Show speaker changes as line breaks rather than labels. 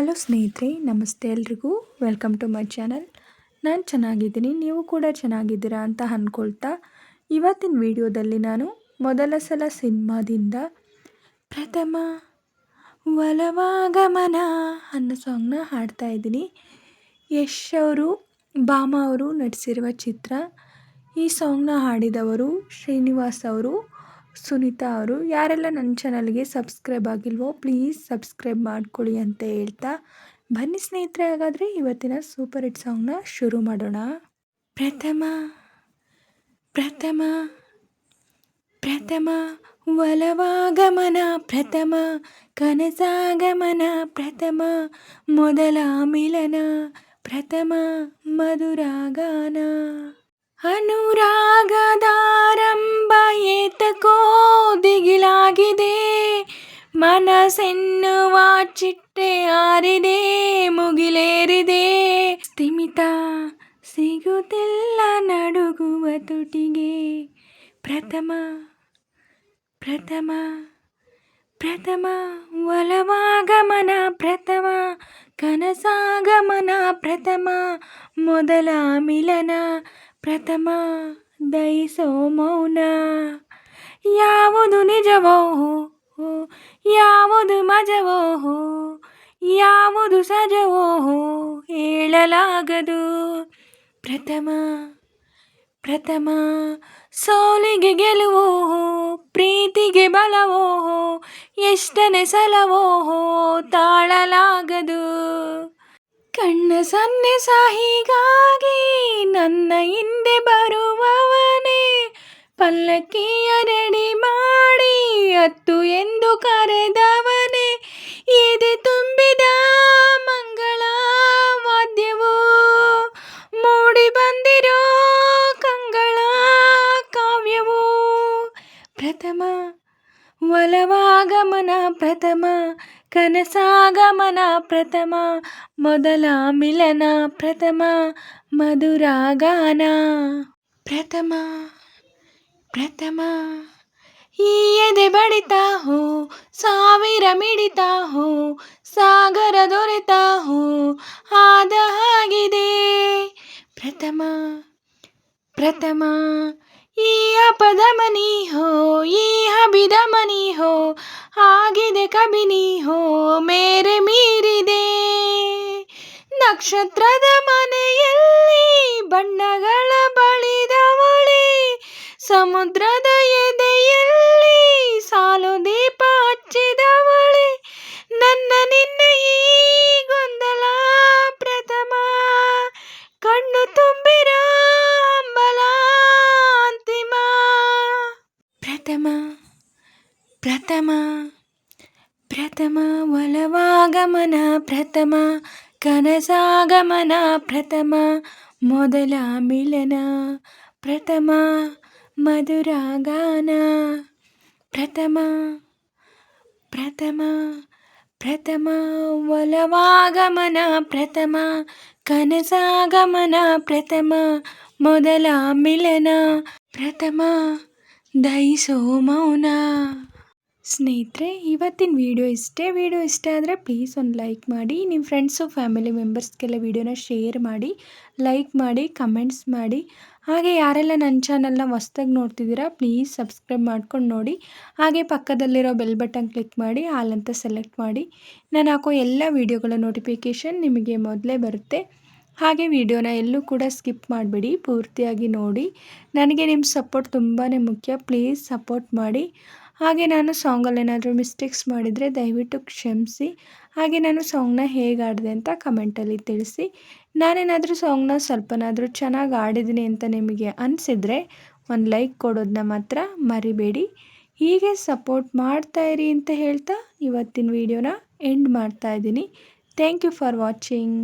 Hello ಸ್ನೇಹಿತರೆ, ನಮಸ್ತೆ ಎಲ್ರಿಗೂ. Welcome to my channel. ನಾನು ಚೆನ್ನಾಗಿದ್ದೀನಿ, ನೀವು ಕೂಡ ಚೆನ್ನಾಗಿದ್ದೀರಾ ಅಂತ ಅಂದ್ಕೊಳ್ತಾ ಇವತ್ತಿನ ವಿಡಿಯೋದಲ್ಲಿ ನಾನು ಮೊದಲ ಸಲ ಸಿನಿಮಾದಿಂದ ಪ್ರಥಮ ಒಲವಾಗಮನ ಅನ್ನೋ ಸಾಂಗ್ನ ಹಾಡ್ತಾ ಇದ್ದೀನಿ. ಯಶ್ ಅವರು, ಭಾಮಾ ಅವರು ನಟಿಸಿರುವ ಚಿತ್ರ. ಈ ಸಾಂಗ್ನ ಹಾಡಿದವರು ಶ್ರೀನಿವಾಸ್ ಅವರು, ಸುನೀತಾ ಅವರು. ಯಾರೆಲ್ಲ ನನ್ನ ಚಾನಲ್ಗೆ ಸಬ್ಸ್ಕ್ರೈಬ್ ಆಗಿಲ್ವೋ ಪ್ಲೀಸ್ ಸಬ್ಸ್ಕ್ರೈಬ್ ಮಾಡ್ಕೊಳ್ಳಿ ಅಂತ ಹೇಳ್ತಾ ಬನ್ನಿ ಸ್ನೇಹಿತರೆ, ಹಾಗಾದರೆ ಇವತ್ತಿನ ಸೂಪರ್ ಹಿಟ್ ಸಾಂಗ್ನ ಶುರು ಮಾಡೋಣ. ಪ್ರಥಮ ಪ್ರಥಮ ಪ್ರಥಮ ಒಲವಾಗಮನ, ಪ್ರಥಮ ಕನಸಾಗಮನ, ಪ್ರಥಮ ಮೊದಲ ಮಿಲನ, ಪ್ರಥಮ ಮಧುರಾಗಾನ. ಅನುರಾಗದಾರಂಭ ಏತಕೋ ದಿಗಿಲಾಗಿದೆ, ಮನಸ್ಸೆನ್ನುವ ಚಿಟ್ಟೆ ಆರಿದೆ, ಮುಗಿಲೇರಿದೆ, ಸ್ಥಿಮಿತ ಸಿಗುತ್ತಿಲ್ಲ ನಡುಗುವ ತುಟಿಗೆ. ಪ್ರಥಮ ಪ್ರಥಮ ಪ್ರಥಮ ಒಲವಾಗಮನ, ಪ್ರಥಮ ಕನಸಾಗಮನ, ಪ್ರಥಮ ಮೊದಲ ಮಿಲನ, ಪ್ರಥಮ ದಯಿಸೋ ಮೌನ. ಯಾವುದು ನಿಜವೋ, ಯಾವುದು ಮಜವೋ, ಯಾವುದು ಸಜವೋ ಹೇಳಲಾಗದು. ಪ್ರಥಮ ಪ್ರಥಮ ಸೋಲಿಗೆ ಗೆಲುವೋ, ಪ್ರೀತಿಗೆ ಬಲವೋ, ಎಷ್ಟನೇ ಸಲವೋ ತಾಳಲಾಗದು. ಕಣ್ಣ ಸನ್ನೆ ಸಾಹಿಗಾಗಿ ನನ್ನ ಹಿಂದೆ ಬರುವವನೇ, ಪಲ್ಲಕ್ಕಿಯ ರೆಡಿ ಮಾಡಿ ಹತ್ತು ಎಂದು ಕರೆದವನೇ, ಎದೆ ತುಂಬಿದ ಮಂಗಳ ವಾದ್ಯವೋ, ಮೂಡಿ ಬಂದಿರೋ ಕಂಗಳ ಕಾವ್ಯವೋ. ಪ್ರಥಮ ಒಲವಾಗಮನ, ಪ್ರಥಮ ಕನಸಾಗಮನ, ಪ್ರಥಮ ಮೊದಲ ಮಿಲನ, ಪ್ರಥಮ ಮಧುರಾಗಾನ. ಪ್ರಥಮ ಪ್ರಥಮ ಈ ಎದೆ ಬಡಿತ ಹೋ, ಸಾವಿರ ಮಿಡಿತ ಹೋ, ಸಾಗರ ದೊರೆತ ಹೋ ಆದ ಹಾಗಿದೆ. ಪ್ರಥಮ ಪ್ರಥಮ ಈ ಅಪಧಮನಿ ಹೋ, ಈ ಅಭಿಧಮನಿ ಹೋ, ಆಗಿದೆ ಕಬಿನಿ ಹೋ ಮೇರೆ ಮೀರಿದೆ. ನಕ್ಷತ್ರದ ಮನೆಯಲ್ಲಿ ಬಣ್ಣಗಳ ಬಳಿದವಳೆ, ಸಮುದ್ರದ ಎದೆಯಲ್ಲಿ ಸಾಲು ದೀಪ ಹಚ್ಚಿದವಳೆ, ನನ್ನ ನಿನ್ನ ಈ ಗೊಂದಲ ಪ್ರಥಮ, ಕಣ್ಣು ತುಂಬಿರೋ ಹಂಬಲ ಅಂತಿಮ. ಪ್ರಥಮ ಪ್ರಥಮ ಪ್ರಥಮ ಒಲವಾಗಮನ, ಪ್ರಥಮ ಕನಸಾಗಮನ, ಪ್ರಥಮ ಮೊದಲ ಮಿಲನ, ಪ್ರಥಮ ಮಧುರಾಗಾನ. ಪ್ರಥಮ ಪ್ರಥಮ ಪ್ರಥಮ ಒಲವಾಗಮನ, ಪ್ರಥಮ ಕನಸಾಗಮನ, ಪ್ರಥಮ ಮೊದಲ ಮಿಲನ, ಪ್ರಥಮ ದಯಿಸೋ ಮೌನ. ಸ್ನೇಹಿತರೆ, ಇವತ್ತಿನ ವಿಡಿಯೋ ಇಷ್ಟೇ. ವಿಡಿಯೋ ಇಷ್ಟ ಆದರೆ ಪ್ಲೀಸ್ ಒಂದು ಲೈಕ್ ಮಾಡಿ, ನಿಮ್ಮ ಫ್ರೆಂಡ್ಸು ಫ್ಯಾಮಿಲಿ ಮೆಂಬರ್ಸ್ಗೆಲ್ಲ ವಿಡಿಯೋನ ಶೇರ್ ಮಾಡಿ, ಲೈಕ್ ಮಾಡಿ, ಕಮೆಂಟ್ಸ್ ಮಾಡಿ. ಹಾಗೆ ಯಾರೆಲ್ಲ ನನ್ನ ಚಾನಲ್ನ ಹೊಸ್ದಾಗಿ ನೋಡ್ತಿದ್ದೀರಾ ಪ್ಲೀಸ್ ಸಬ್ಸ್ಕ್ರೈಬ್ ಮಾಡ್ಕೊಂಡು ನೋಡಿ. ಹಾಗೆ ಪಕ್ಕದಲ್ಲಿರೋ ಬೆಲ್ ಬಟನ್ ಕ್ಲಿಕ್ ಮಾಡಿ ಆಲ್ ಅಂತ ಸೆಲೆಕ್ಟ್ ಮಾಡಿ. ನಾನು ಹಾಕೋ ಎಲ್ಲ ವಿಡಿಯೋಗಳ ನೋಟಿಫಿಕೇಷನ್ ನಿಮಗೆ ಮೊದಲೇ ಬರುತ್ತೆ. ಹಾಗೆ ವಿಡಿಯೋನ ಎಲ್ಲೂ ಕೂಡ ಸ್ಕಿಪ್ ಮಾಡಬೇಡಿ, ಪೂರ್ತಿಯಾಗಿ ನೋಡಿ. ನನಗೆ ನಿಮ್ಮ ಸಪೋರ್ಟ್ ತುಂಬಾ ಮುಖ್ಯ, ಪ್ಲೀಸ್ ಸಪೋರ್ಟ್ ಮಾಡಿ. ಹಾಗೆ ನಾನು ಸಾಂಗಲ್ಲಿ ಏನಾದರೂ ಮಿಸ್ಟೇಕ್ಸ್ ಮಾಡಿದರೆ ದಯವಿಟ್ಟು ಕ್ಷಮಿಸಿ. ಹಾಗೆ ನಾನು ಸಾಂಗ್ನ ಹೇಗೆ ಆಡಿದೆ ಅಂತ ಕಮೆಂಟಲ್ಲಿ ತಿಳಿಸಿ. ನಾನೇನಾದರೂ ಸಾಂಗ್ನ ಸ್ವಲ್ಪನಾದರೂ ಚೆನ್ನಾಗಿ ಆಡಿದ್ದೀನಿ ಅಂತ ನಿಮಗೆ ಅನಿಸಿದರೆ ಒಂದು ಲೈಕ್ ಕೊಡೋದನ್ನ ಮಾತ್ರ ಮರಿಬೇಡಿ. ಹೀಗೆ ಸಪೋರ್ಟ್ ಮಾಡ್ತಾಯಿರಿ ಅಂತ ಹೇಳ್ತಾ ಇವತ್ತಿನ ವಿಡಿಯೋನ ಎಂಡ್ ಮಾಡ್ತಾಯಿದ್ದೀನಿ. Thank you for watching.